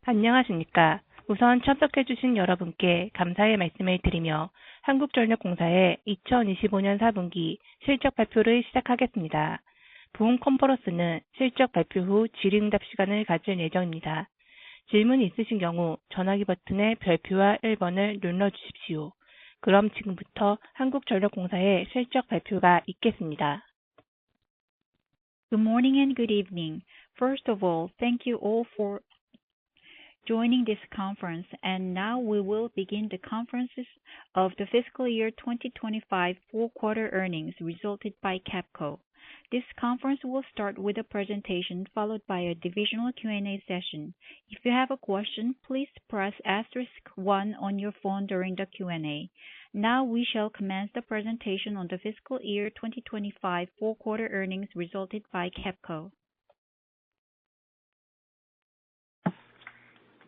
안녕하십니까. 우선 참석해주신 여러분께 감사의 말씀을 드리며 한국전력공사의 2025년 4분기 실적 발표를 시작하겠습니다. 본 컨퍼런스는 실적 발표 후 질의응답 시간을 가질 예정입니다. 질문이 있으신 경우 전화기 버튼의 별표와 1번을 눌러주십시오. 그럼 지금부터 한국전력공사의 실적 발표가 있겠습니다. Good morning and good evening. First of all, thank you all for joining this conference, and now we will begin the conferences of the fiscal year 2025 fourth-quarter earnings resulted by KEPCO. This conference will start with a presentation followed by a divisional Q&A session. If you have a question, please press *1 on your phone during the Q&A. Now we shall commence the presentation on the fiscal year 2025 fourth-quarter earnings resulted by KEPCO.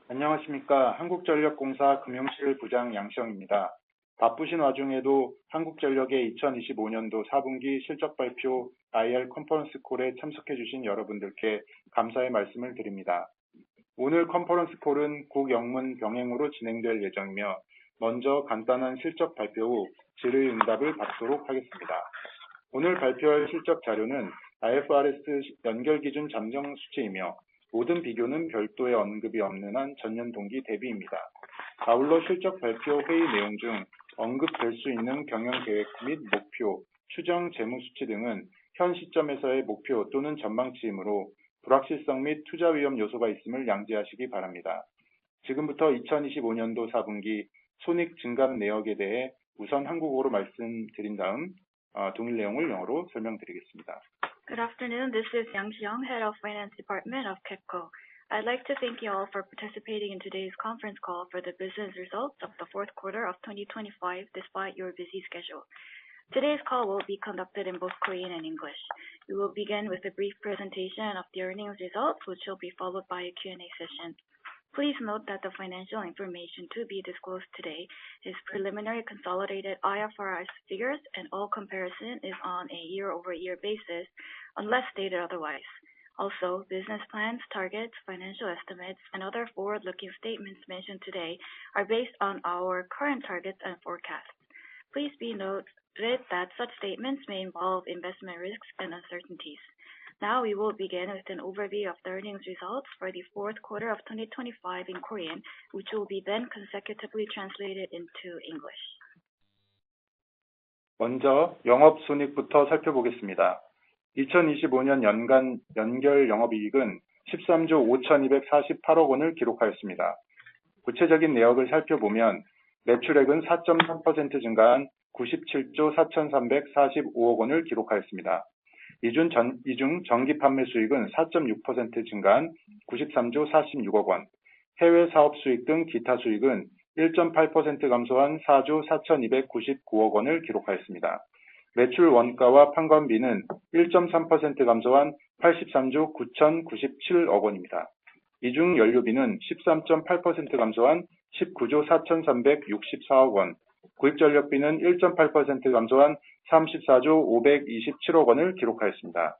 안녕하십니까. 한국전력공사 금융실 부장 양시영입니다. 바쁘신 와중에도 한국전력의 2025년도 4분기 실적 발표 IR 컨퍼런스 콜에 참석해 주신 여러분들께 감사의 말씀을 드립니다. 오늘 컨퍼런스 콜은 국영문 병행으로 진행될 예정이며 먼저 간단한 실적 발표 후 질의응답을 받도록 하겠습니다. 오늘 발표할 실적 자료는 IFRS 연결기준 잠정 수치이며 모든 비교는 별도의 언급이 없는 한 전년 동기 대비입니다. 아울러 실적 발표 회의 내용 중 언급될 수 있는 경영계획 및 목표, 추정 재무수치 등은 현 시점에서의 목표 또는 전망치이므로 불확실성 및 투자 위험 요소가 있음을 양지하시기 바랍니다. 지금부터 2025년도 4분기 손익 증감 내역에 대해 우선 한국어로 말씀드린 다음 동일 내용을 영어로 설명드리겠습니다. Good afternoon. This is Yang Xiang, Head of Finance Department of KEPCO. I'd like to thank you all for participating in today's conference call for the business results of the fourth quarter of 2025 despite your busy schedule. Today's call will be conducted in both Korean and English. We will begin with a brief presentation of the earnings results, which will be followed by a Q&A session. Please note that the financial information to be disclosed today is preliminary consolidated IFRS figures, and all comparison is on a year-over-year basis, unless stated otherwise. Also, business plans, targets, financial estimates, and other forward-looking statements mentioned today are based on our current targets and forecasts. Please be noted that such statements may involve investment risks and uncertainties. Now we will begin with an overview of the earnings results for the fourth quarter of 2025 in Korean, which will be then consecutively translated into English. 먼저 영업손익부터 살펴보겠습니다. 2025년 연간 연결 영업이익은 13조 5,248억 원을 기록하였습니다. 구체적인 내역을 살펴보면 매출액은 4.3% 증가한 97조 4,345억 원을 기록하였습니다. 이 중 전기 판매 수익은 4.6% 증가한 93조 46억 원, 해외 사업 수익 등 기타 수익은 1.8% 감소한 4조 4,299억 원을 기록하였습니다. 매출 원가와 판관비는 1.3% 감소한 83조 9,097억 원입니다. 이 중 연료비는 13.8% 감소한 19조 4,364억 원, 구입전력비는 1.8% 감소한 34조 527억 원을 기록하였습니다.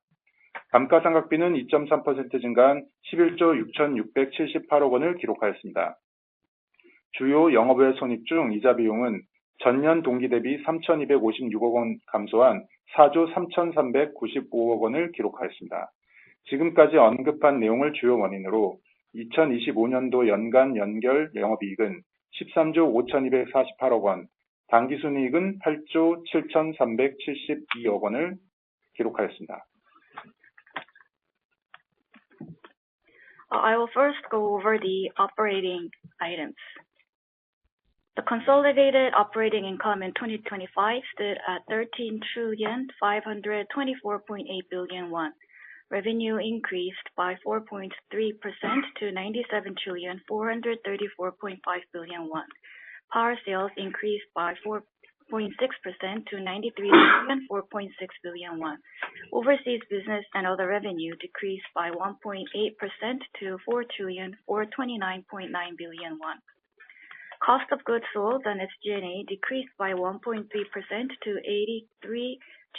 감가상각비는 2.3% 증가한 11조 6,678억 원을 기록하였습니다. 주요 영업외 손익 중 이자 비용은 전년 동기 대비 3,256억 원 감소한 4조 3,395억 원을 기록하였습니다. 지금까지 언급한 내용을 주요 원인으로 2025년도 연간 연결 영업이익은 13조 5,248억 원, 당기순이익은 8조 7,372억 원을 기록하였습니다. I will first go over the operating items. The consolidated operating income in 2025 stood at 13,524.8 billion won. Revenue increased by 4.3% to 97,434.5 billion won. Power sales increased by 4.6% to 93,004.6 billion won. Overseas business and other revenue decreased by 1.8% to 4,429.9 billion won. Cost of goods sold and SG&A decreased by 1.3% to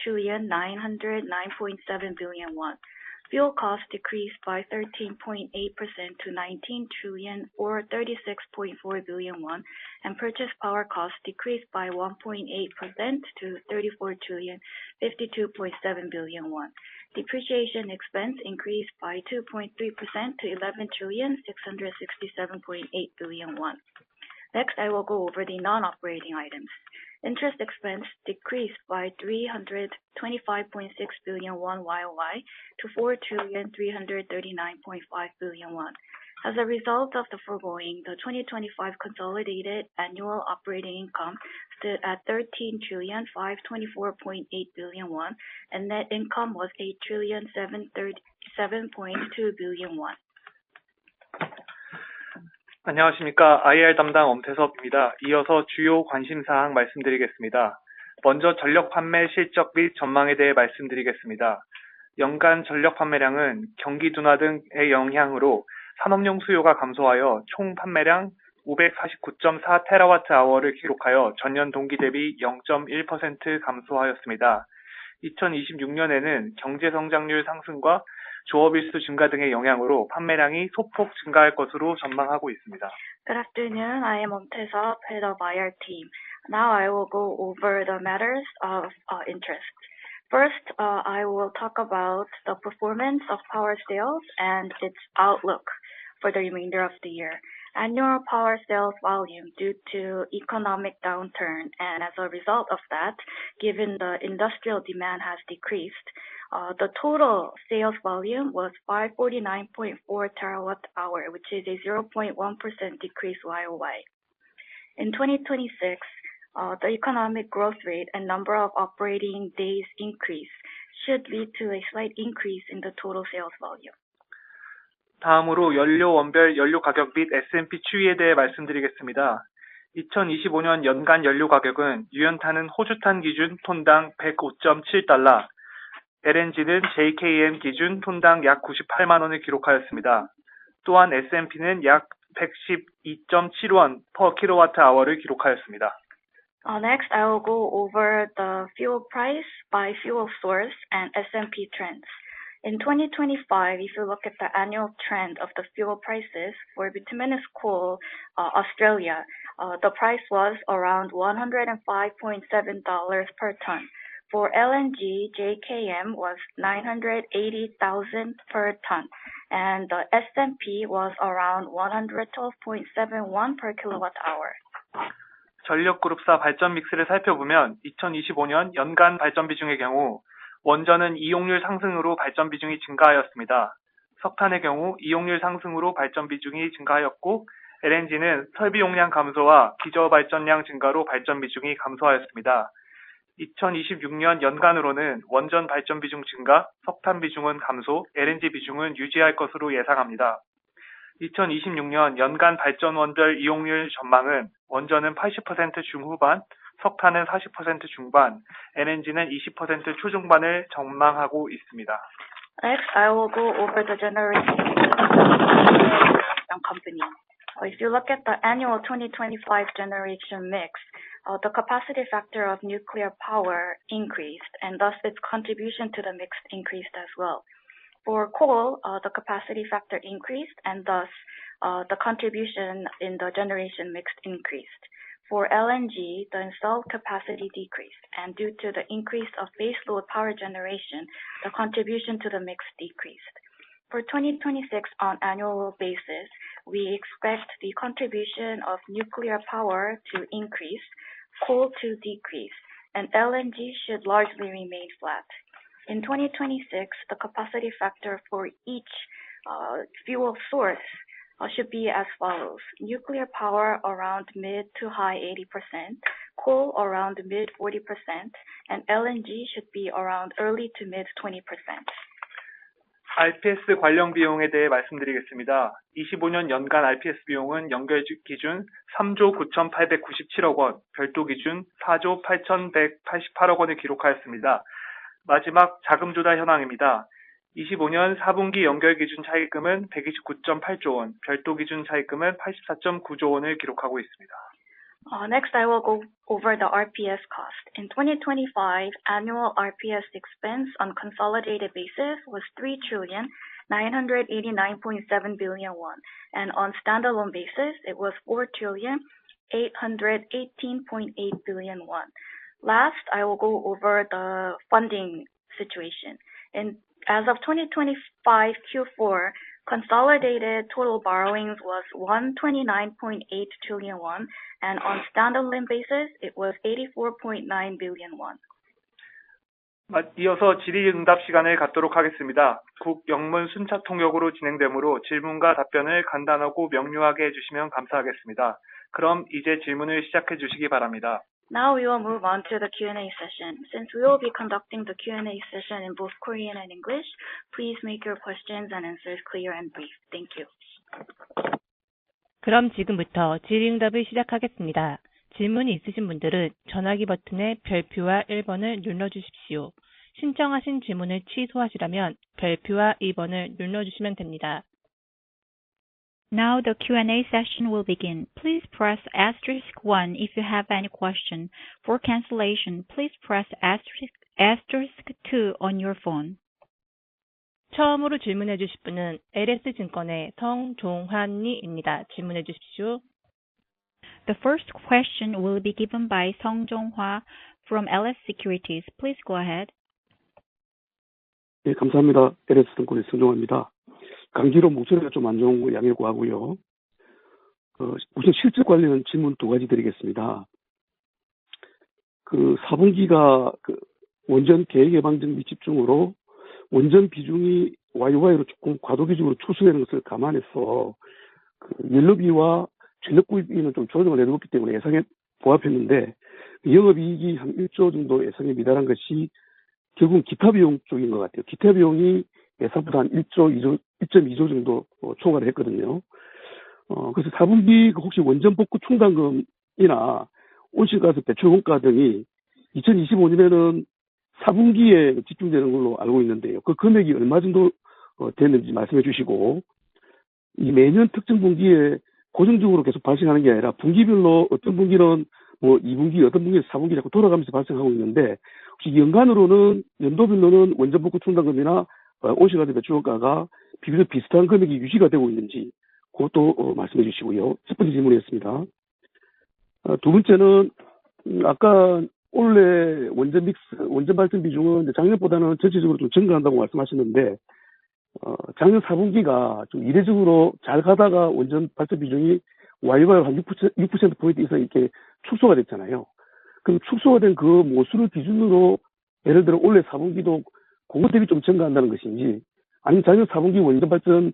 83,909.7 billion won. Fuel costs decreased by 13.8% to 19 trillion or 36.4 billion won, and purchase power costs decreased by 1.8% to 34 trillion 52.7 billion won. Depreciation expense increased by 2.3% to 11 trillion 667.8 billion won. Next, I will go over the non-operating items. Interest expense decreased by 325.6 billion won YOY to 4 trillion 339.5 billion won. As a result of the foregoing, the 2025 consolidated annual operating income stood at 13 trillion 524.8 billion won, and net income was 8 trillion 737.2 billion won. 안녕하십니까. IR 담당 엄태섭입니다. 이어서 주요 관심사항 말씀드리겠습니다. 먼저 전력 판매 실적 및 전망에 대해 말씀드리겠습니다. 연간 전력 판매량은 경기 둔화 등의 영향으로 산업용 수요가 감소하여 총 판매량 549.4TWh를 기록하여 전년 동기 대비 0.1% 감소하였습니다. 2026년에는 경제 성장률 상승과 조업일수 증가 등의 영향으로 판매량이 소폭 증가할 것으로 전망하고 있습니다. Good afternoon. I am Taesop, head of IR team. Now I will go over the matters of interest. First, I will talk about the performance of power sales and its outlook for the remainder of the year. Annual power sales volume due to economic downturn, and as a result of that, given the industrial demand has decreased, the total sales volume was 549.4 terawatt-hour, which is a 0.1% decrease YOY. In 2026, the economic growth rate and number of operating days increase should lead to a slight increase in the total sales volume. 다음으로 연료 원별 연료 가격 및 S&P 추이에 대해 말씀드리겠습니다. 2025년 연간 연료 가격은 유연탄은 호주탄 기준 톤당 105.7달러, LNG는 JKM 기준 톤당 약 98만 원을 기록하였습니다. 또한 S&P는 약 112.7원 per kWh를 기록하였습니다. Next, I will go over the fuel price by fuel source and S&P trends. In 2025, if you look at the annual trend of the fuel prices for bituminous coal, Australia, the price was around $105.7 per ton. For LNG, JKM was 980,000 per ton, and the S&P was around 112.71 per kilowatt-hour. 전력그룹사 발전 믹스를 살펴보면 2025년 연간 발전 비중의 경우 원전은 이용률 상승으로 발전 비중이 증가하였습니다. 석탄의 경우 이용률 상승으로 발전 비중이 증가하였고 LNG는 설비 용량 감소와 기저 발전량 증가로 발전 비중이 감소하였습니다. 2026년 연간으로는 원전 발전 비중 증가, 석탄 비중은 감소, LNG 비중은 유지할 것으로 예상합니다. 2026년 연간 발전 원별 이용률 전망은 원전은 80% 중후반, 석탄은 40% 중반, LNG는 20% 초중반을 전망하고 있습니다. Next, I will go over the generation company. If you look at the annual 2025 generation mix, the capacity factor of nuclear power increased, and thus its contribution to the mix increased as well. For coal, the capacity factor increased, and thus the contribution in the generation mix increased. For LNG, the installed capacity decreased, and due to the increase of baseload power generation, the contribution to the mix decreased. For 2026 on annual basis, we expect the contribution of nuclear power to increase, coal to decrease, and LNG should largely remain flat. In 2026, the capacity factor for each fuel source should be as follows: nuclear power around mid to high 80%, coal around mid 40%, and LNG should be around early to mid 20%. RPS 관련 비용에 대해 말씀드리겠습니다. 25년 연간 RPS 비용은 연결 기준 3조 9,897억 원, 별도 기준 4조 8,188억 원을 기록하였습니다. 마지막 자금 조달 현황입니다. 25년 4분기 연결 기준 차입금은 129.8조 원, 별도 기준 차입금은 84.9조 원을 기록하고 있습니다. Next, I will go over the RPS cost. In 2025, annual RPS expense on consolidated basis was 3,989.7 billion won, and on standalone basis, it was 4,818.8 billion won. Last, I will go over the funding situation. As of 2025 Q4, consolidated total borrowings was 129.8 trillion won, and on standalone basis, it was 84.9 billion won. 이어서 질의응답 시간을 갖도록 하겠습니다. 국 영문 순차 통역으로 진행되므로 질문과 답변을 간단하고 명료하게 해주시면 감사하겠습니다. 그럼 이제 질문을 시작해 주시기 바랍니다. Now we will move on to the Q&A session. Since we will be conducting the Q&A session in both Korean and English, please make your questions and answers clear and brief. Thank you. 그럼 지금부터 질의응답을 시작하겠습니다. 질문이 있으신 분들은 전화기 버튼의 별표와 1번을 눌러주십시오. 신청하신 질문을 취소하시려면 별표와 2번을 눌러주시면 됩니다. Now the Q&A session will begin. Please press *1 if you have any question. For cancellation, please press *2 on your phone. 처음으로 질문해 주실 분은 LS증권의 성종환님입니다. 질문해 주십시오. The first question will be given by Song Jong-hwa from LS Securities. Please go ahead. 네, 감사합니다. LS증권의 성종환입니다. 감기로 목소리가 좀 안 좋은 거 양해 구하고요. 우선 실적 관련 질문 두 가지 드리겠습니다. 4분기가 원전 계획 예방 정비 집중으로 원전 비중이 YY로 조금 과도 비중으로 축소되는 것을 감안해서 연료비와 전력 구입비는 좀 조정을 내놓았기 때문에 예상에 부합했는데 영업이익이 한 1조 정도 예상에 미달한 것이 결국은 기타 비용 쪽인 것 같아요. 기타 비용이 예상보다 한 1.2조 정도 초과를 했거든요. 그래서 4분기 혹시 원전 복구 충당금이나 온실가스 배출 원가 등이 2025년에는 4분기에 집중되는 걸로 알고 있는데요. 그 금액이 얼마 정도 됐는지 말씀해 주시고, 이 매년 특정 분기에 고정적으로 계속 발생하는 게 아니라 분기별로 어떤 분기는 2분기, 어떤 분기에서 4분기 자꾸 돌아가면서 발생하고 있는데, 혹시 연도별로는 원전 복구 충당금이나 온실가스 배출 원가가 비교적 비슷한 금액이 유지가 되고 있는지 그것도 말씀해 주시고요. 첫 번째 질문이었습니다. 두 번째는 아까 올해 원전 발전 비중은 작년보다는 전체적으로 좀 증가한다고 말씀하셨는데, 작년 4분기가 좀 이례적으로 잘 가다가 원전 발전 비중이 YY로 한 6%포인트 이상 이렇게 축소가 됐잖아요. 그럼 축소가 된 그 모수를 기준으로 예를 들어 올해 4분기도 그것 대비 좀 증가한다는 것인지, 아니면 작년 4분기 원전 발전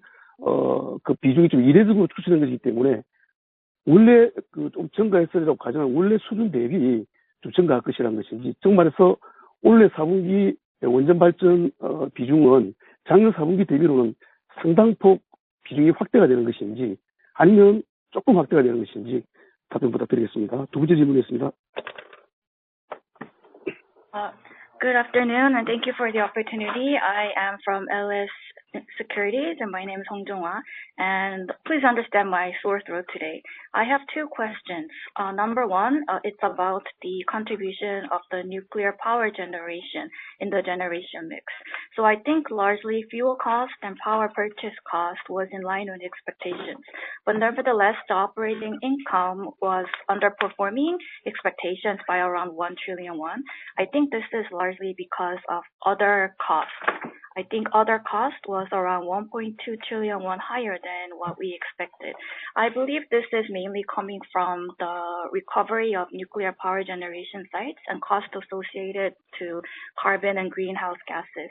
그 비중이 좀 이례적으로 축소된 것이기 때문에 원래 좀 증가했으리라고 가정한 원래 수준 대비 좀 증가할 것이라는 것인지, 즉 말해서 올해 4분기 원전 발전 비중은 작년 4분기 대비로는 상당폭 비중이 확대가 되는 것인지 아니면 조금 확대가 되는 것인지 답변 부탁드리겠습니다. 두 번째 질문이었습니다. Good afternoon, and thank you for the opportunity. I am from LS Securities, and my name is Hong Jong-hwa. And please understand my sore throat today. I have two questions. Number one, it's about the contribution of the nuclear power generation in the generation mix. So I think largely fuel cost and power purchase cost was in line with expectations. But nevertheless, the operating income was underperforming expectations by around 1 trillion won. I think this is largely because of other costs. I think other cost was around 1.2 trillion won higher than what we expected. I believe this is mainly coming from the recovery of nuclear power generation sites and costs associated to carbon and greenhouse gases.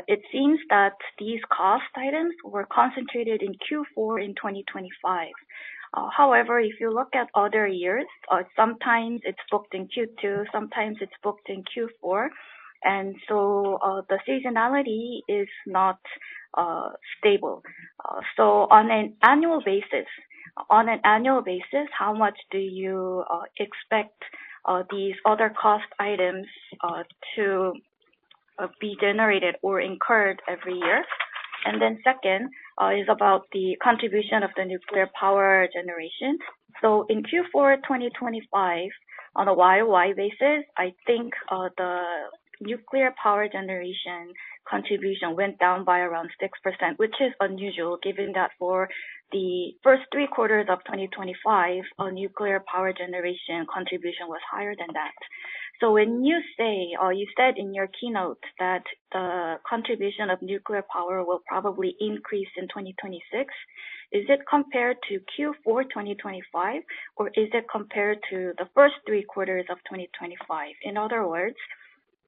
It seems that these cost items were concentrated in Q4 in 2025. However, if you look at other years, sometimes it's booked in Q2, sometimes it's booked in Q4. And so the seasonality is not stable. So on an annual basis, how much do you expect these other cost items to be generated or incurred every year? And then second, is about the contribution of the nuclear power generation. So in Q4 2025, on a YOY basis, I think the nuclear power generation contribution went down by around 6%, which is unusual given that for the first 3 quarters of 2025, nuclear power generation contribution was higher than that. So when you say, you said in your keynote that the contribution of nuclear power will probably increase in 2026, is it compared to Q4 2025 or is it compared to the first 3 quarters of 2025? In other words,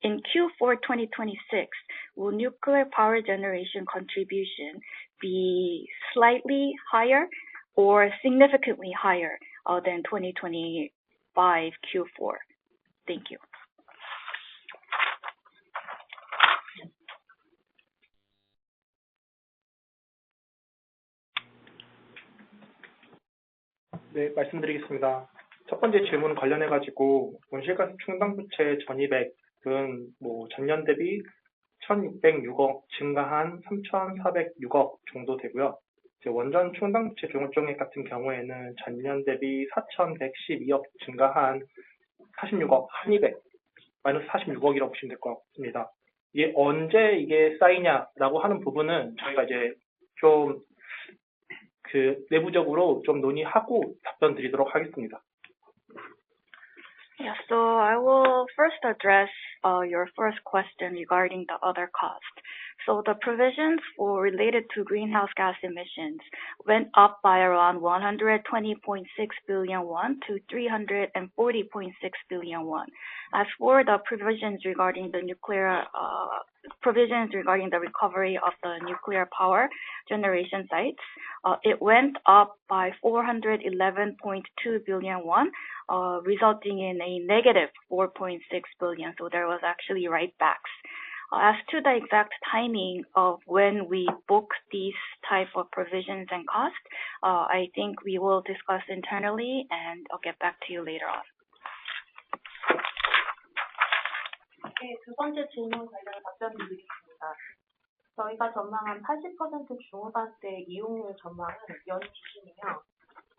in Q4 2026, will nuclear power generation contribution be slightly higher or significantly higher than 2025 Q4? Thank you. 네, 말씀드리겠습니다. 첫 번째 질문 관련해가지고 온실가스 충당부채 전입액은 전년 대비 1,606억 증가한 3,406억 정도 되고요. 원전 충당부채 종합정액 같은 경우에는 전년 대비 4,112억 증가한 46억, 한입액 마이너스 46억이라고 보시면 될 것 같습니다. 이게 언제 이게 쌓이냐라고 하는 부분은 저희가 이제 좀 내부적으로 좀 논의하고 답변 드리도록 하겠습니다. Yeah, so I will first address your first question regarding the other cost. So the provisions related to greenhouse gas emissions went up by around 120.6 billion won to 340.6 billion won. As for the provisions regarding the recovery of the nuclear power generation sites, it went up by 411.2 billion won, resulting in a negative 4.6 billion. So there was actually write-backs. As to the exact timing of when we book these type of provisions and costs, I think we will discuss internally and I'll get back to you later on. 네, 두 번째 질문 관련 답변드리겠습니다. 저희가 전망한 80% 중후반대 이용률 전망은 연 기준이며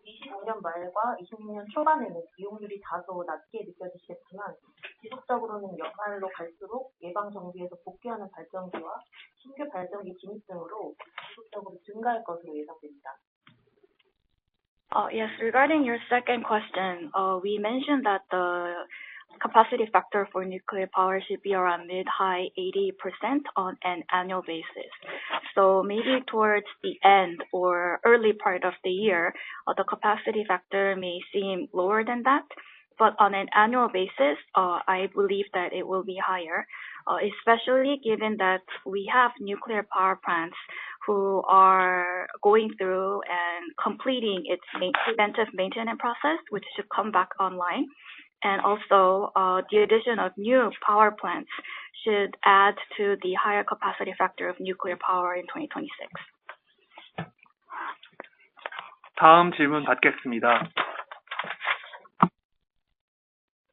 25년 말과 26년 초반에는 이용률이 다소 낮게 느껴지시겠지만 지속적으로는 연말로 갈수록 예방 정비에서 복귀하는 발전기와 신규 발전기 진입 등으로 지속적으로 증가할 것으로 예상됩니다. Yes, regarding your second question, we mentioned that the capacity factor for nuclear power should be around mid-high 80% on an annual basis. So maybe towards the end or early part of the year, the capacity factor may seem lower than that. But on an annual basis, I believe that it will be higher, especially given that we have nuclear power plants who are going through and completing its preventive maintenance process, which should come back online. And also, the addition of new power plants should add to the higher capacity factor of nuclear power in 2026. 다음 질문 받겠습니다.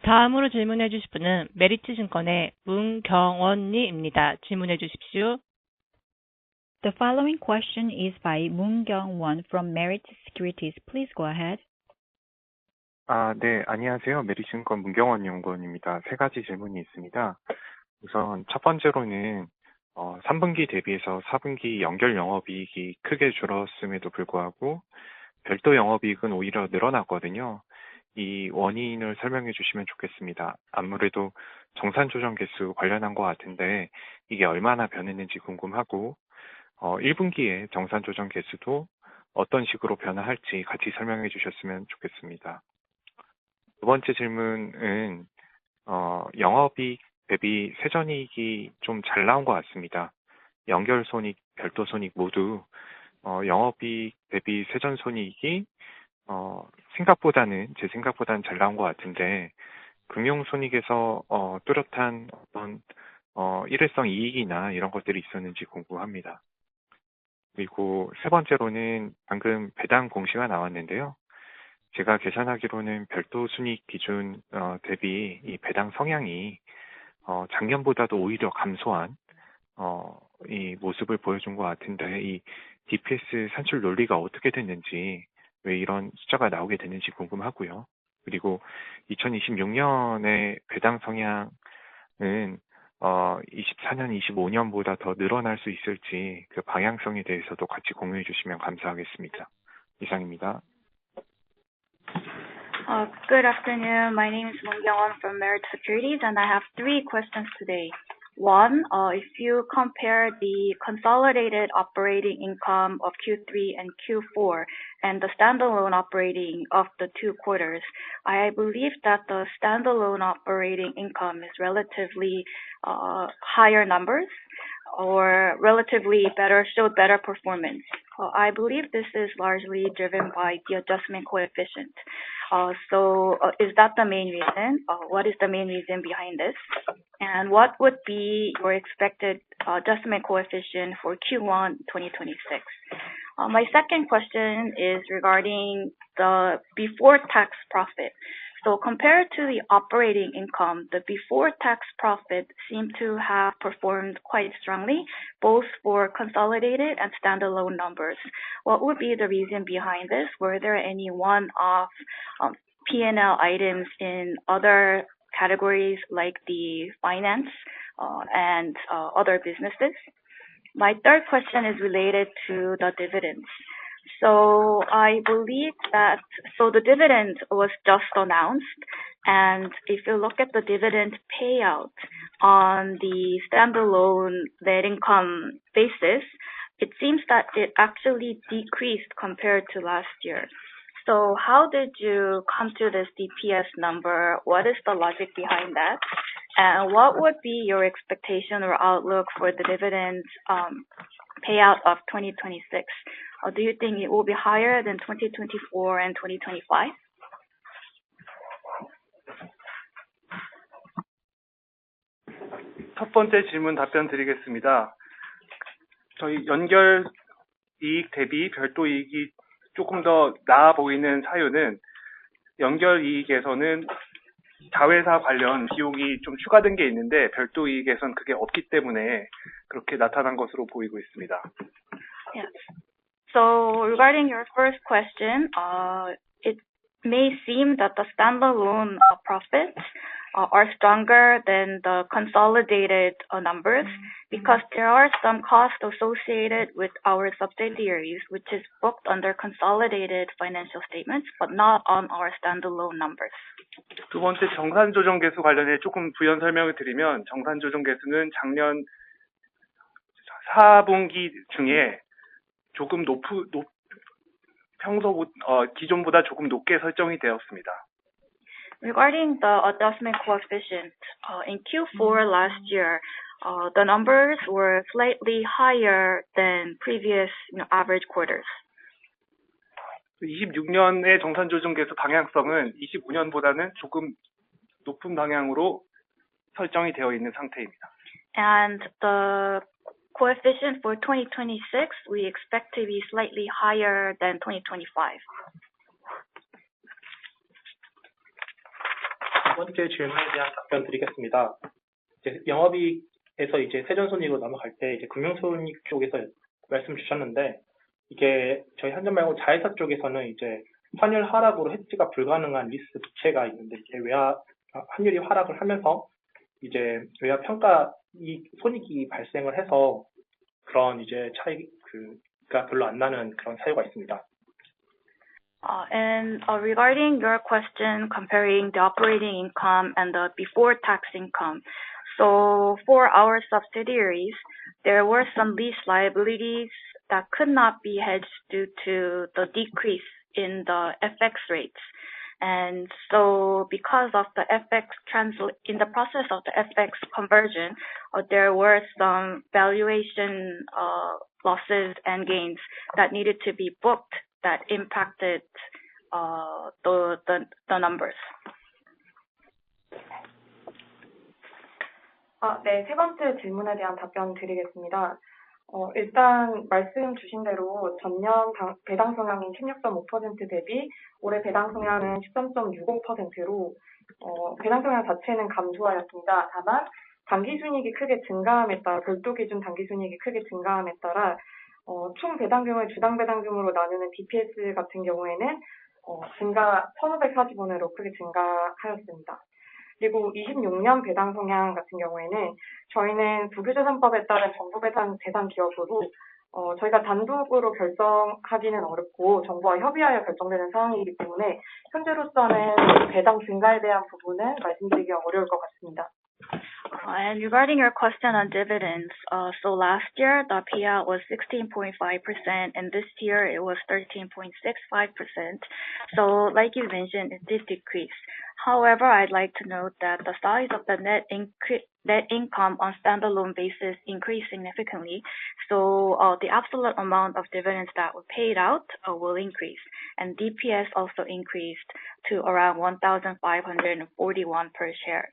다음으로 질문해 주실 분은 메리츠증권의 문경원님입니다. 질문해 주십시오. The following question is by Moon Kyung-won from Merit Securities. Please go ahead. 네, 안녕하세요. 메리츠증권 문경원 연구원입니다. 3가지 질문이 있습니다. 우선 첫 번째로는 3분기 대비해서 4분기 연결 영업이익이 크게 줄었음에도 불구하고 별도 영업이익은 오히려 늘어났거든요. 이 원인을 설명해 주시면 좋겠습니다. 아무래도 정산조정 개수 관련한 것 같은데 이게 얼마나 변했는지 궁금하고 1분기에 정산조정 개수도 어떤 식으로 변화할지 같이 설명해 주셨으면 좋겠습니다. 두 번째 질문은 영업이익 대비 세전이익이 좀 잘 나온 것 같습니다. 연결손익, 별도손익 모두 영업이익 대비 세전손익이 제 생각보다는 잘 나온 것 같은데 금융손익에서 뚜렷한 어떤 일회성 이익이나 이런 것들이 있었는지 궁금합니다. 그리고 세 번째로는 방금 배당 공시가 나왔는데요. 제가 계산하기로는 별도 순이익 기준 대비 이 배당 성향이 작년보다도 오히려 감소한 이 모습을 보여준 것 같은데 이 DPS 산출 논리가 어떻게 됐는지, 왜 이런 숫자가 나오게 됐는지 궁금하고요. 그리고 2026년의 배당 성향은 24년, 25년보다 더 늘어날 수 있을지 그 방향성에 대해서도 같이 공유해 주시면 감사하겠습니다. 이상입니다. Good afternoon. My name is Moon Kyung-won from Merit Securities, and I have 3 questions today. One, if you compare the consolidated operating income of Q3 and Q4 and the standalone operating of the 2 quarters, I believe that the standalone operating income is relatively higher numbers or relatively showed better performance. I believe this is largely driven by the adjustment coefficient. So is that the main reason? What is the main reason behind this? And what would be your expected adjustment coefficient for Q1 2026? My second question is regarding the before tax profit. So compared to the operating income, the before tax profit seemed to have performed quite strongly, both for consolidated and standalone numbers. What would be the reason behind this? Were there any one-off P&L items in other categories like the finance and other businesses? My third question is related to the dividends. So I believe that, the dividend was just announced, and if you look at the dividend payout on the standalone net income basis, it seems that it actually decreased compared to last year. So how did you come to this DPS number? What is the logic behind that? And what would be your expectation or outlook for the dividend payout of 2026? Do you think it will be higher than 2024 and 2025? 첫 번째 질문 답변 드리겠습니다. 저희 연결 이익 대비 별도 이익이 조금 더 나아 보이는 사유는 연결 이익에서는 자회사 관련 비용이 좀 추가된 게 있는데 별도 이익에선 그게 없기 때문에 그렇게 나타난 것으로 보이고 있습니다. Yes. So regarding your first question, it may seem that the standalone profits are stronger than the consolidated numbers because there are some costs associated with our subsidiaries, which is booked under consolidated financial statements, but not on our standalone numbers. 두 번째 정산조정계수 관련해 조금 부연 설명을 드리면 정산조정계수는 작년 4분기 중에 조금 기존보다 조금 높게 설정이 되었습니다. Regarding the adjustment coefficient, in Q4 last year, the numbers were slightly higher than previous average quarters. 26년의 정산조정계수 방향성은 25년보다는 조금 높은 방향으로 설정이 되어 있는 상태입니다. And the coefficient for 2026, we expect to be slightly higher than 2025. 두 번째 질문에 대한 답변 드리겠습니다. 영업이익에서 세전손익으로 넘어갈 때 금융손익 쪽에서 말씀 주셨는데 이게 저희 한전 말고 자회사 쪽에서는 환율 하락으로 해지가 불가능한 리스크 부채가 있는데 환율이 하락을 하면서 외화 평가 손익이 발생을 해서 그런 차이가 별로 안 나는 그런 사유가 있습니다. And regarding your question comparing the operating income and the before tax income, so for our subsidiaries, there were some lease liabilities that could not be hedged due to the decrease in the FX rates. And so because of the in the process of the FX conversion, there were some valuation losses and gains that needed to be booked that impacted the numbers. 네, 세 번째 질문에 대한 답변 드리겠습니다. 일단 말씀 주신 대로 전년 배당 성향인 16.5% 대비 올해 배당 성향은 13.65%로 배당 성향 자체는 감소하였습니다. 다만 당기순이익이 크게 증가함에 따라 별도 기준 당기순이익이 크게 증가함에 따라 총 배당금을 주당 배당금으로 나누는 DPS 같은 경우에는 증가 1,540원으로 크게 증가하였습니다. 그리고 26년 배당 성향 같은 경우에는 저희는 부교재산법에 따른 정부 배당 대상 기업으로 저희가 단독으로 결정하기는 어렵고 정부와 협의하여 결정되는 상황이기 때문에 현재로서는 배당 증가에 대한 부분은 말씀드리기가 어려울 것 같습니다. And regarding your question on dividends, so last year the payout was 16.5% and this year it was 13.65%. So like you mentioned, it did decrease. However, I'd like to note that the size of the net income on standalone basis increased significantly. So the absolute amount of dividends that were paid out will increase. And DPS also increased to around 1,541 per share.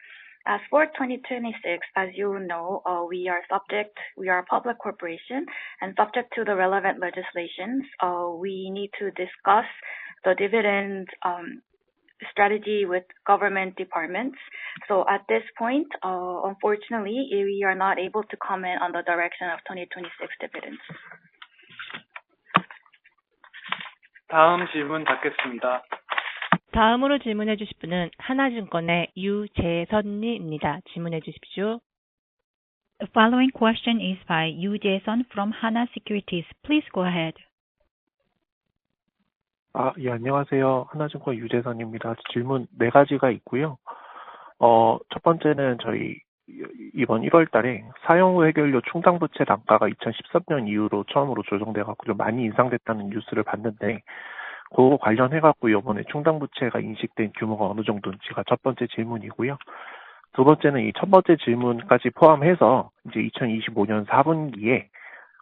As for 2026, as you know, we are a public corporation, and subject to the relevant legislations, we need to discuss the dividend strategy with government departments. So at this point, unfortunately, we are not able to comment on the direction of 2026 dividends. 다음 질문 받겠습니다. 다음으로 질문해 주실 분은 하나증권의 유재선님입니다. 질문해 주십시오. The following question is by Yoo Jae-sun from Hana Securities. Please go ahead. 예, 안녕하세요. 하나증권 유재선입니다. 질문 4가지가 있고요. 첫 번째는 저희 이번 1월 달에 사용 후 해결료 충당부채 단가가 2013년 이후로 처음으로 조정돼갖고 좀 많이 인상됐다는 뉴스를 봤는데, 그거 관련해갖고 이번에 충당부채가 인식된 규모가 어느 정도인지가 첫 번째 질문이고요. 두 번째는 이 첫 번째 질문까지 포함해서 이제 2025년 4분기에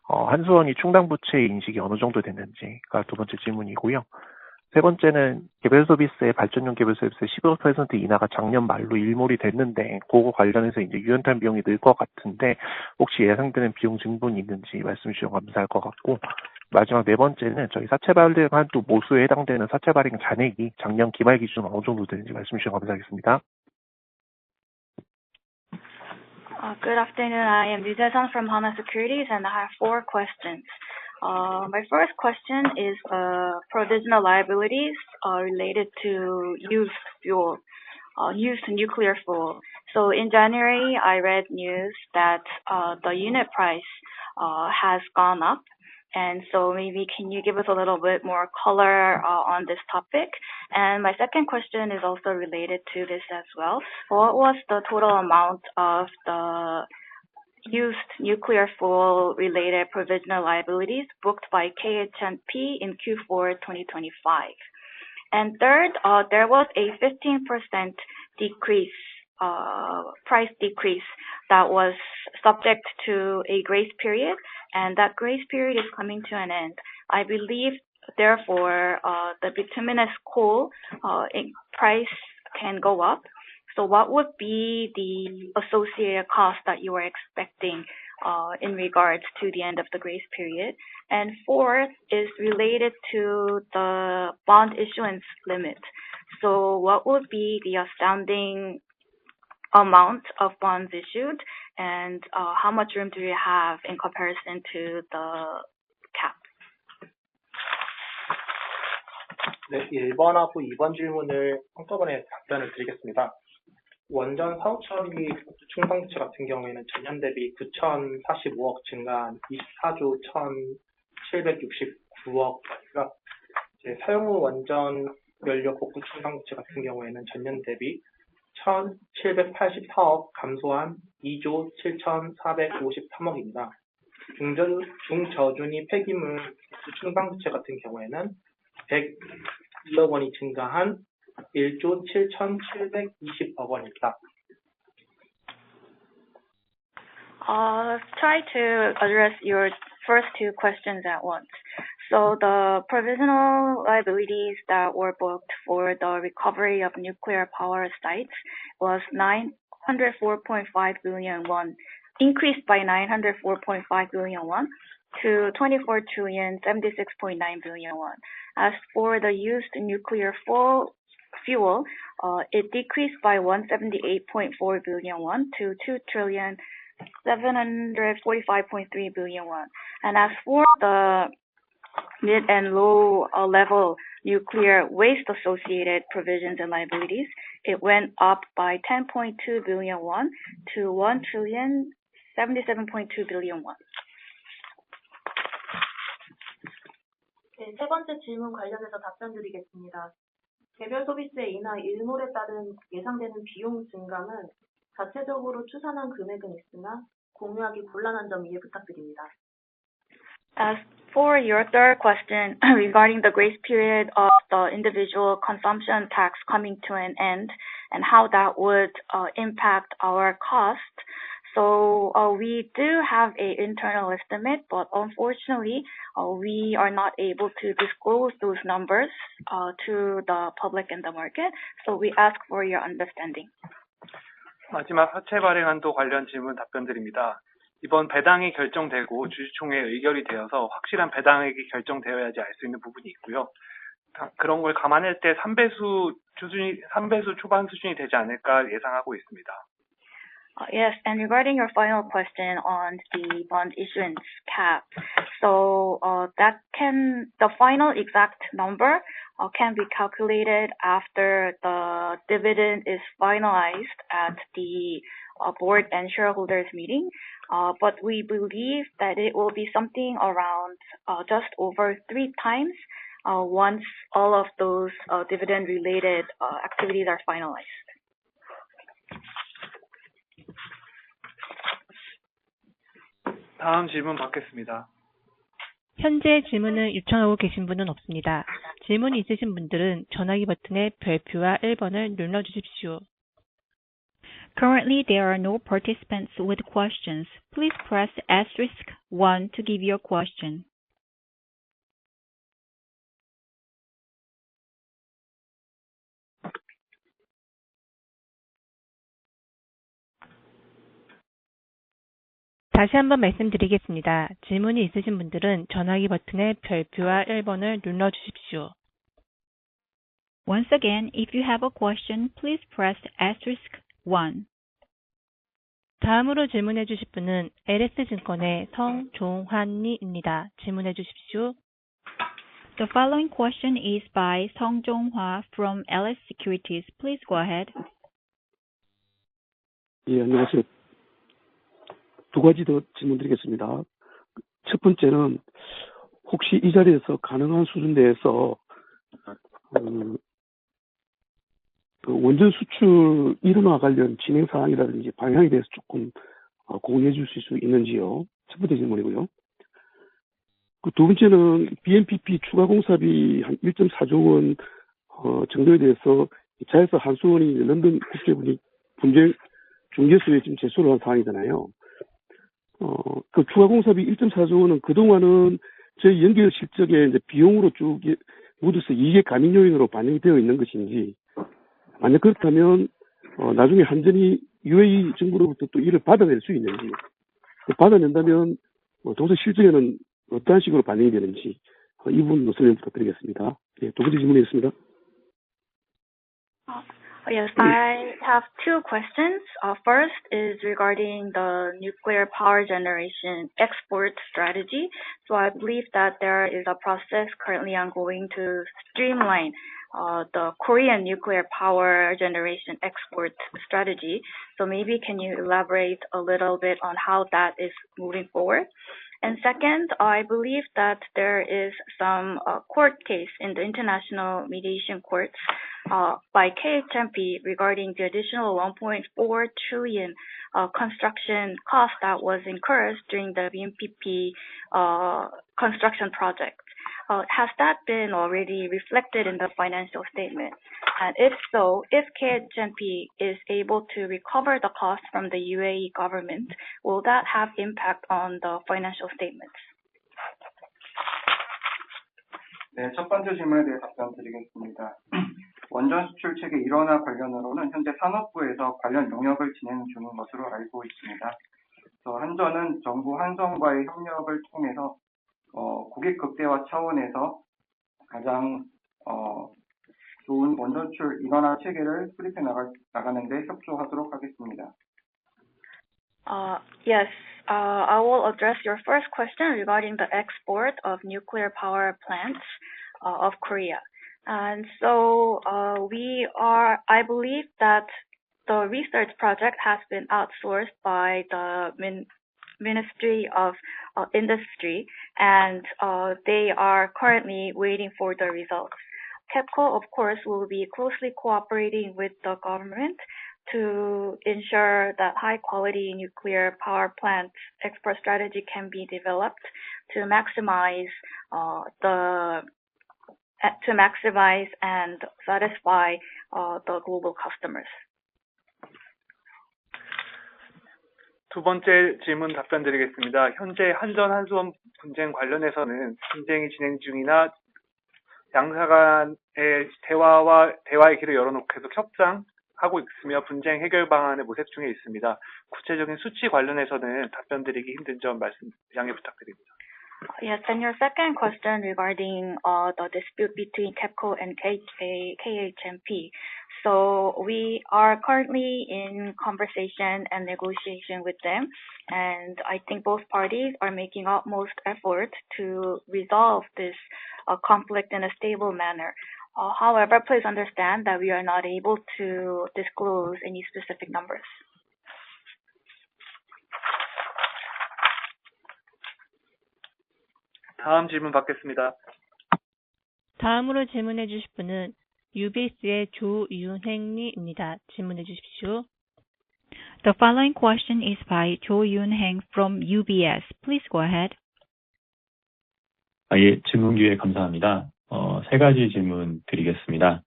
한수원이 충당부채 인식이 어느 정도 됐는지가 두 번째 질문이고요. 세 번째는 개별 서비스의 발전용 개별 서비스의 15% 인하가 작년 말로 일몰이 됐는데, 그거 관련해서 이제 유연탄 비용이 늘 것 같은데, 혹시 예상되는 비용 증분이 있는지 말씀 주시면 감사할 것 같고, 마지막 네 번째는 저희 사채 발행 한도 모수에 해당되는 사채 발행 잔액이 작년 기말 기준 어느 정도 되는지 말씀 주시면 감사하겠습니다. Good afternoon. I am Yoo Jae-sun from Hana Securities, and I have 4 questions. My first question is provisional liabilities related to used nuclear fuel. So in January, I read news that the unit price has gone up. And so maybe can you give us a little bit more color on this topic? And my second question is also related to this as well. What was the total amount of the used nuclear fuel related provisional liabilities booked by KHNP in Q4 2025? And third, there was a 15% decrease, price decrease that was subject to a grace period, and that grace period is coming to an end. I believe, therefore, the bituminous coal price can go up. So what would be the associated cost that you are expecting in regards to the end of the grace period? And fourth is related to the bond issuance limit. So what would be the outstanding amount of bonds issued, and how much room do you have in comparison to the cap? 네, 1번하고 2번 질문을 한꺼번에 답변을 드리겠습니다. 원전 사후 처리 충당부채 같은 경우에는 전년 대비 9,045억 증가한 24조 1,769억 원이고요. 사용 후 원전 연료 복구 충당부채 같은 경우에는 전년 대비 1,784억 감소한 2조 7,453억입니다. 중저준위 폐기물 충당부채 같은 경우에는 102억 원이 증가한 1조 7,720억 원입니다. Try to address your first 2 questions at once. So the provisional liabilities that were booked for the recovery of nuclear power sites was 904.5 billion won, increased by 904.5 billion won to 24,076.9 billion won. As for the used nuclear fuel, it decreased by 178.4 billion won to 2,000,000 745.3 billion won. And as for the mid and low level nuclear waste associated provisions and liabilities, it went up by 10.2 billion won to 1,077.2 billion won. 네, 세 번째 질문 관련해서 답변드리겠습니다. 개별 소비세 인하 일몰에 따른 예상되는 비용 증감은 자체적으로 추산한 금액은 있으나 공유하기 곤란한 점 이해 부탁드립니다. As for your third question regarding the grace period of the individual consumption tax coming to an end and how that would impact our cost, so we do have an internal estimate, but unfortunately we are not able to disclose those numbers to the public and the market, so we ask for your understanding. 마지막 하체 발행한도 관련 질문 답변드립니다. 이번 배당이 결정되고 주주총회 의결이 되어서 확실한 배당액이 결정되어야지 알 수 있는 부분이 있고요. 그런 걸 감안할 때 3배수 초반 수준이 되지 않을까 예상하고 있습니다. Yes, and regarding your final question on the bond issuance cap, so the final exact number can be calculated after the dividend is finalized at the board and shareholders meeting, but we believe that it will be something around just over 3 times once all of those dividend related activities are finalized. 다음 질문 받겠습니다. 현재 질문을 요청하고 계신 분은 없습니다. 질문이 있으신 분들은 전화기 버튼의 별표와 1번을 눌러주십시오. Currently, there are no participants with questions. Please press *1 to give your question. 다시 한번 말씀드리겠습니다. 질문이 있으신 분들은 전화기 버튼의 별표와 1번을 눌러주십시오. Once again, if you have a question, please press *1. 다음으로 질문해 주실 분은 LS증권의 성종환님입니다. 질문해 주십시오. The following question is by Song Jong-hwa from LS Securities. Please go ahead. 예, 안녕하세요. 2가지 더 질문드리겠습니다. 첫 번째는 혹시 이 자리에서 가능한 수준 내에서 원전 수출 일원화 관련 진행 사항이라든지 방향에 대해서 조금 공유해 주실 수 있는지요? 첫 번째 질문이고요. 두 번째는 BNPP 추가 공사비 한 1.4조 원 정도에 대해서 자회사 한수원이 런던 국제분쟁 중개소에 지금 제소를 한 상황이잖아요. 그 추가 공사비 1.4조 원은 그동안은 저희 연결 실적에 이제 비용으로 쭉 묻어서 이게 가민 요인으로 반영이 되어 있는 것인지, 만약 그렇다면 나중에 한전이 UAE 정부로부터 또 이를 받아낼 수 있는지, 받아낸다면 도서 실적에는 어떠한 식으로 반영이 되는지 이 부분 설명 부탁드리겠습니다. 네, 두 번째 질문이었습니다. Yes, I have 2 questions. First is regarding the nuclear power generation export strategy. So I believe that there is a process currently ongoing to streamline the Korean nuclear power generation export strategy. So maybe can you elaborate a little bit on how that is moving forward? And second, I believe that there is some court case in the international mediation courts by KHNP regarding the additional 1.4 trillion construction cost that was incurred during the BNPP construction project. Has that been already reflected in the financial statement? And if so, if KHNP is able to recover the cost from the UAE government, will that have impact on the financial statements? 네, 첫 번째 질문에 대해 답변드리겠습니다. 원전 수출 체계 일원화 관련으로는 현재 산업부에서 관련 용역을 진행 중인 것으로 알고 있습니다. 그래서 한전은 정부 한성과의 협력을 통해서 고객 극대화 차원에서 가장 좋은 원전 수출 일원화 체계를 수립해 나가는 데 협조하도록 하겠습니다. Yes, I will address your first question regarding the export of nuclear power plants of Korea. And so I believe that the research project has been outsourced by the Ministry of Industry, and they are currently waiting for the results. KEPCO, of course, will be closely cooperating with the government to ensure that high quality nuclear power plant export strategy can be developed to maximize and satisfy the global customers. 두 번째 질문 답변 드리겠습니다. 현재 한전 한수원 분쟁 관련해서는 분쟁이 진행 중이나 양사 간의 대화의 길을 열어놓고 계속 협상하고 있으며 분쟁 해결 방안을 모색 중에 있습니다. 구체적인 수치 관련해서는 답변 드리기 힘든 점 양해 부탁드립니다. Yes, and your second question regarding the dispute between KEPCO and KHNP. So we are currently in conversation and negotiation with them, and I think both parties are making utmost effort to resolve this conflict in a stable manner. However, please understand that we are not able to disclose any specific numbers. 다음 질문 받겠습니다. 다음으로 질문해 주실 분은 UBS의 조윤행님입니다. 질문해 주십시오. The following question is by Jo Yoon-heng from UBS. Please go ahead. 예, 질문 기회 감사합니다. 세 가지 질문 드리겠습니다.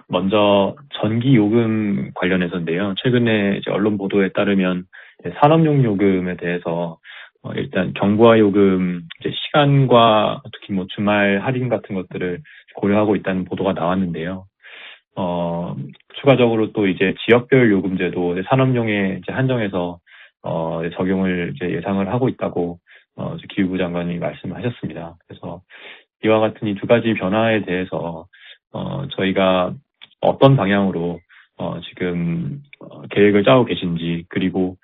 먼저 전기 요금 관련해서인데요. 최근에 이제 언론 보도에 따르면 산업용 요금에 대해서 일단 경부화 요금 이제 시간과 특히 뭐 주말 할인 같은 것들을 고려하고 있다는 보도가 나왔는데요. 추가적으로 또 이제 지역별 요금제도 산업용에 이제 한정해서 적용을 이제 예상을 하고 있다고 기후부 장관이 말씀하셨습니다. 그래서 이와 같은 이 두 가지 변화에 대해서 저희가 어떤 방향으로 지금 계획을 짜고 계신지, 그리고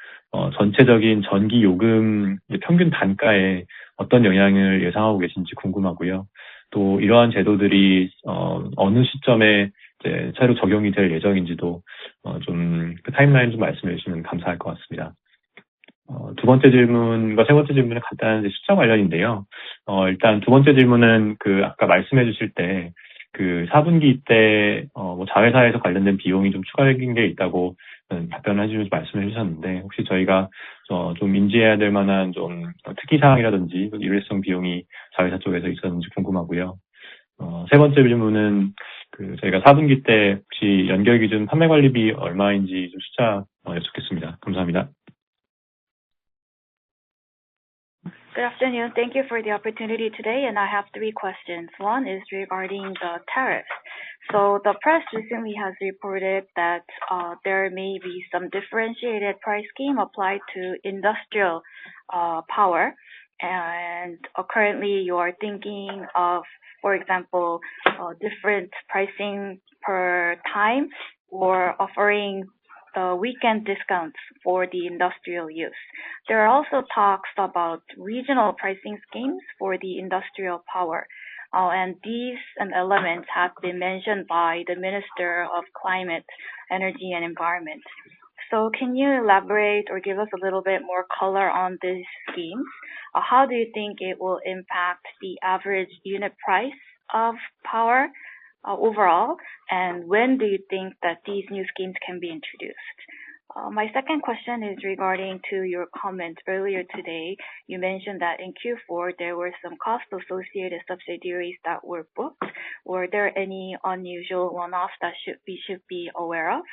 전체적인 전기 요금 평균 단가에 어떤 영향을 예상하고 계신지 궁금하고요. 또 이러한 제도들이 어느 시점에 이제 새로 적용이 될 예정인지도 좀 그 타임라인 좀 말씀해 주시면 감사할 것 같습니다. 두 번째 질문과 세 번째 질문은 간단한 숫자 관련인데요. 일단 두 번째 질문은 아까 말씀해 주실 때 4분기 때 뭐 자회사에서 관련된 비용이 좀 추가적인 게 있다고 답변을 해주면서 말씀해 주셨는데, 혹시 저희가 좀 인지해야 될 만한 좀 특이 사항이라든지 일회성 비용이 자회사 쪽에서 있었는지 궁금하고요. 세 번째 질문은 저희가 4분기 때 혹시 연결 기준 판매 관리비 얼마인지 좀 숫자 여쭙겠습니다. 감사합니다. Good afternoon. Thank you for the opportunity today, and I have three questions. One is regarding the tariffs. So the press recently has reported that there may be some differentiated price scheme applied to industrial power, and currently you are thinking of, for example, different pricing per time or offering weekend discounts for the industrial use. There are also talks about regional pricing schemes for the industrial power. And these elements have been mentioned by the Minister of Climate, Energy and Environment. So can you elaborate or give us a little bit more color on these schemes? How do you think it will impact the average unit price of power overall, and when do you think that these new schemes can be introduced? My second question is regarding to your comment earlier today. You mentioned that in Q4 there were some cost associated subsidiaries that were booked. Were there any unusual one-offs that we should be aware of?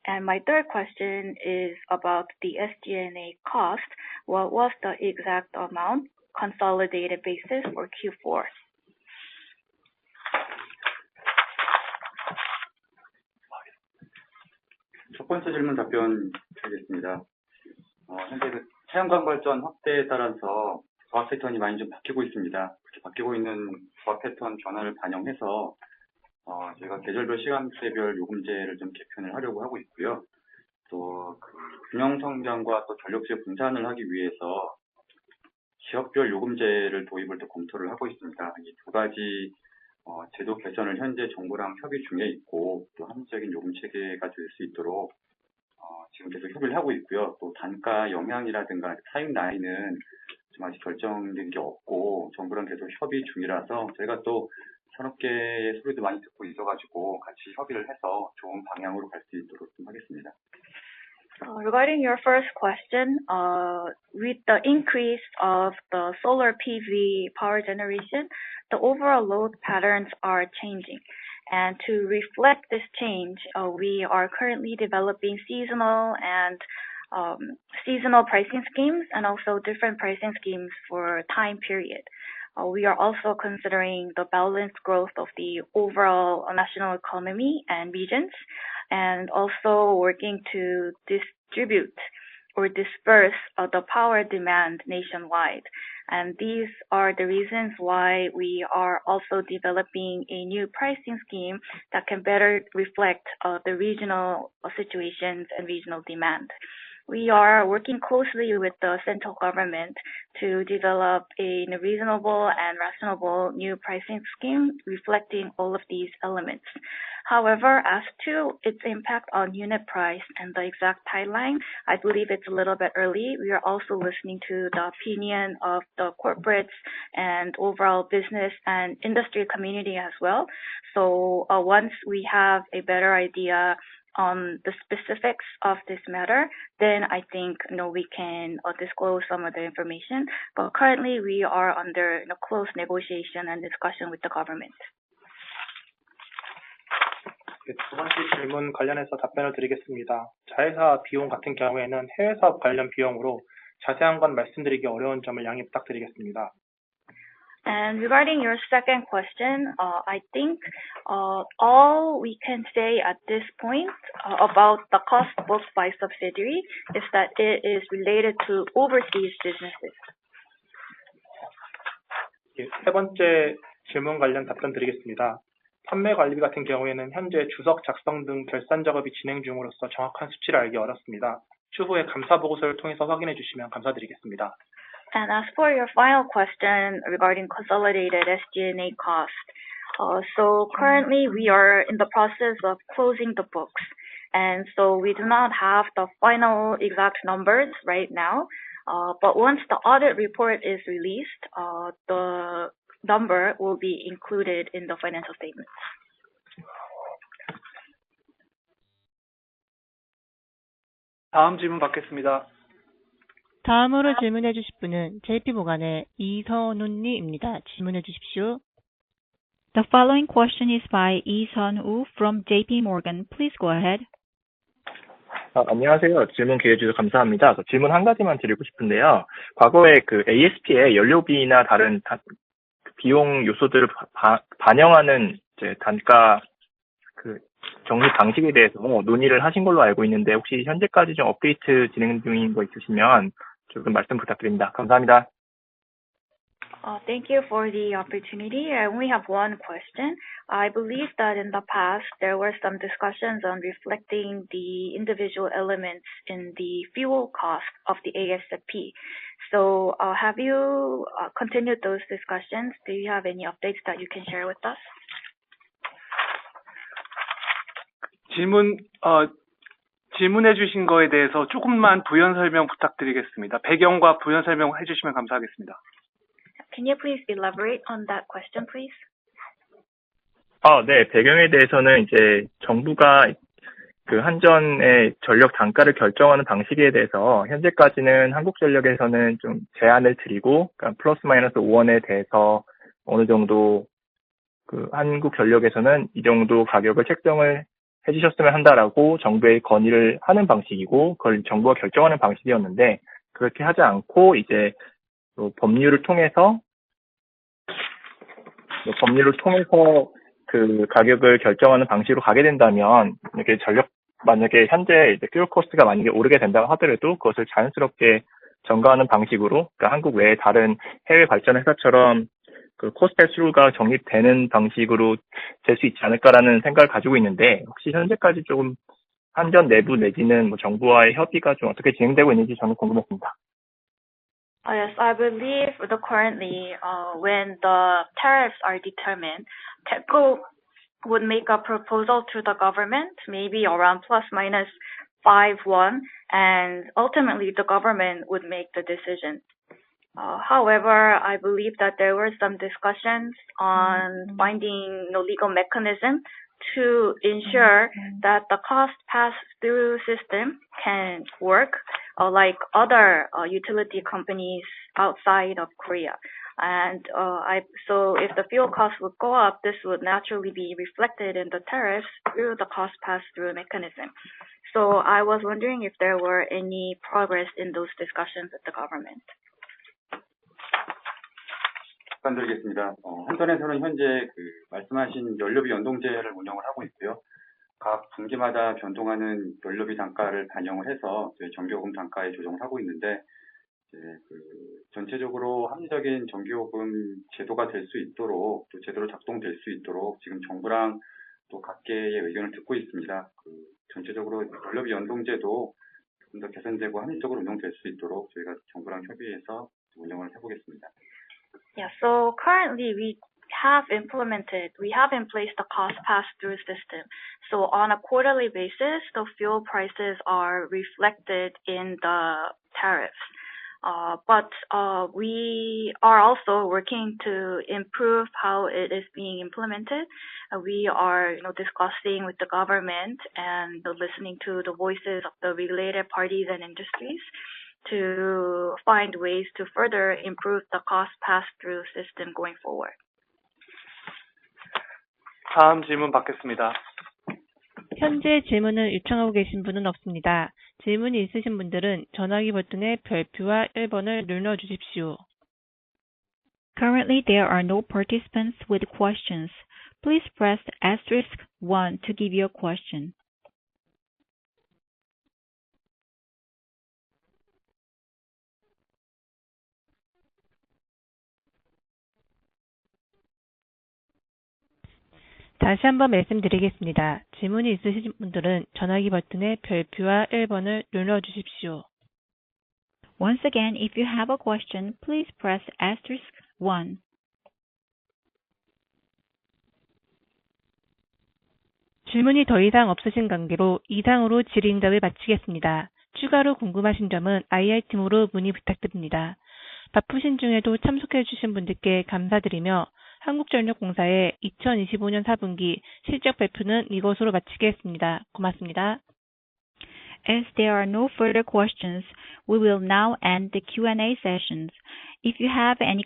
And my third question is about the SG&A cost. What was the exact amount consolidated basis for Q4? 첫 번째 질문 답변 드리겠습니다. 현재 태양광 발전 확대에 따라서 과학 패턴이 많이 좀 바뀌고 있습니다. 그렇게 바뀌고 있는 과학 패턴 변화를 반영해서 저희가 계절별 시간대별 요금제를 좀 개편을 하려고 하고 있고요. 또 그 균형 성장과 또 전력질 분산을 하기 위해서 지역별 요금제를 도입을 또 검토를 하고 있습니다. 이 두 가지 제도 개선을 현재 정부랑 협의 중에 있고 또 합리적인 요금 체계가 될 수 있도록 지금 계속 협의를 하고 있고요. 또 단가 영향이라든가 타임 라인은 좀 아직 결정된 게 없고 정부랑 계속 협의 중이라서 저희가 또 산업계의 소리도 많이 듣고 있어가지고 같이 협의를 해서 좋은 방향으로 갈 수 있도록 좀 하겠습니다. Regarding your first question, with the increase of the solar PV power generation, the overall load patterns are changing. And to reflect this change, we are currently developing seasonal pricing schemes and also different pricing schemes for time period. We are also considering the balanced growth of the overall national economy and regions, and also working to distribute or disperse the power demand nationwide. And these are the reasons why we are also developing a new pricing scheme that can better reflect the regional situations and regional demand. We are working closely with the central government to develop a reasonable and rational new pricing scheme reflecting all of these elements. However, as to its impact on unit price and the exact timeline, I believe it's a little bit early. We are also listening to the opinion of the corporates and overall business and industry community as well. So once we have a better idea on the specifics of this matter, then I think we can disclose some of the information. But currently we are under close negotiation and discussion with the government. 두 번째 질문 관련해서 답변을 드리겠습니다. 자회사 비용 같은 경우에는 해외 사업 관련 비용으로 자세한 건 말씀드리기 어려운 점을 양해 부탁드리겠습니다. And regarding your second question, I think all we can say at this point about the cost booked by subsidiary is that it is related to overseas businesses. 세 번째 질문 관련 답변 드리겠습니다. 판매 관리 같은 경우에는 현재 주석 작성 등 결산 작업이 진행 중으로서 정확한 수치를 알기 어렵습니다. 추후에 감사 보고서를 통해서 확인해 주시면 감사드리겠습니다. And as for your final question regarding consolidated SG&A cost, so currently we are in the process of closing the books, and so we do not have the final exact numbers right now. But once the audit report is released, the number will be included in the financial statements. 다음 질문 받겠습니다. 다음으로 질문해 주실 분은 JP모간의 이선훈님입니다. 질문해 주십시오. The following question is by Lee Sun-woo from JP Morgan. Please go ahead. 안녕하세요. 질문 기회 주셔서 감사합니다. 질문 한 가지만 드리고 싶은데요. 과거에 그 ASP에 연료비나 다른 비용 요소들을 반영하는 이제 단가 그 적립 방식에 대해서 논의를 하신 걸로 알고 있는데 혹시 현재까지 좀 업데이트 진행 중인 거 있으시면 조금 말씀 부탁드립니다. 감사합니다. Thank you for the opportunity. I only have one question. I believe that in the past there were some discussions on reflecting the individual elements in the fuel cost of the ASP. So have you continued those discussions? Do you have any updates that you can share with us? 질문해 주신 거에 대해서 조금만 부연 설명 부탁드리겠습니다. 배경과 부연 설명 해주시면 감사하겠습니다. Can you please elaborate on that question, please? 네. 배경에 대해서는 이제 정부가 그 한전의 전력 단가를 결정하는 방식에 대해서 현재까지는 한국전력에서는 좀 제한을 드리고, 그러니까 플러스 마이너스 5원에 대해서 어느 정도 그 한국전력에서는 이 정도 가격을 책정을 해주셨으면 한다라고 정부에 건의를 하는 방식이고, 그걸 정부가 결정하는 방식이었는데, 그렇게 하지 않고 이제 법률을 통해서 그 가격을 결정하는 방식으로 가게 된다면, 이렇게 만약에 현재 이제 퓨얼 코스트가 만약에 오르게 된다고 하더라도 그것을 자연스럽게 전가하는 방식으로, 그러니까 한국 외에 다른 해외 발전 회사처럼 그 코스트 패스루가 적립되는 방식으로 될 수 있지 않을까라는 생각을 가지고 있는데, 혹시 현재까지 조금 한전 내부 내지는 뭐 정부와의 협의가 좀 어떻게 진행되고 있는지 저는 궁금했습니다. Yes, I believe currently, when the tariffs are determined, KEPCO would make a proposal to the government, maybe around plus minus 5-1, and ultimately the government would make the decision. However, I believe that there were some discussions on finding legal mechanism to ensure that the cost pass-through system can work like other utility companies outside of Korea. And so if the fuel costs would go up, this would naturally be reflected in the tariffs through the cost pass-through mechanism. So I was wondering if there were any progress in those discussions with the government. 답변드리겠습니다. 한전에서는 현재 말씀하신 연료비 연동제를 운영을 하고 있고요. 각 분기마다 변동하는 연료비 단가를 반영을 해서 전기요금 단가에 조정을 하고 있는데, 전체적으로 합리적인 전기요금 제도가 될 수 있도록, 또 제대로 작동될 수 있도록 지금 정부랑 또 각계의 의견을 듣고 있습니다. 전체적으로 연료비 연동제도 좀 더 개선되고 합리적으로 운영될 수 있도록 저희가 정부랑 협의해서 운영을 해보겠습니다. Yeah, so currently we have in place the cost pass-through system. So on a quarterly basis, the fuel prices are reflected in the tariffs. But we are also working to improve how it is being implemented. We are, discussing with the government and listening to the voices of the related parties and industries to find ways to further improve the cost pass-through system going forward. 다음 질문 받겠습니다. 현재 질문을 요청하고 계신 분은 없습니다. 질문이 있으신 분들은 전화기 버튼의 별표와 1번을 눌러주십시오. Currently, there are no participants with questions. Please press *1 to give your question. 다시 한번 말씀드리겠습니다. 질문이 있으신 분들은 전화기 버튼의 별표와 1번을 눌러주십시오. Once again, if you have a question, please press *1. 질문이 더 이상 없으신 관계로 이상으로 질의응답을 마치겠습니다. 추가로 궁금하신 점은 IR팀으로 문의 부탁드립니다. 바쁘신 중에도 참석해주신 분들께 감사드리며 한국전력공사의 2025년 4분기 실적 발표는 이것으로 마치겠습니다. 고맙습니다. As there are no further questions, we will now end the Q&A sessions. If you have any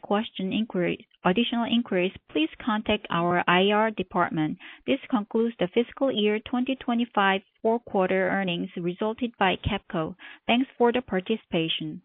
additional inquiries, please contact our IR department. This concludes the fiscal year 2025 fourth quarter earnings resulted by KEPCO. Thanks for the participation.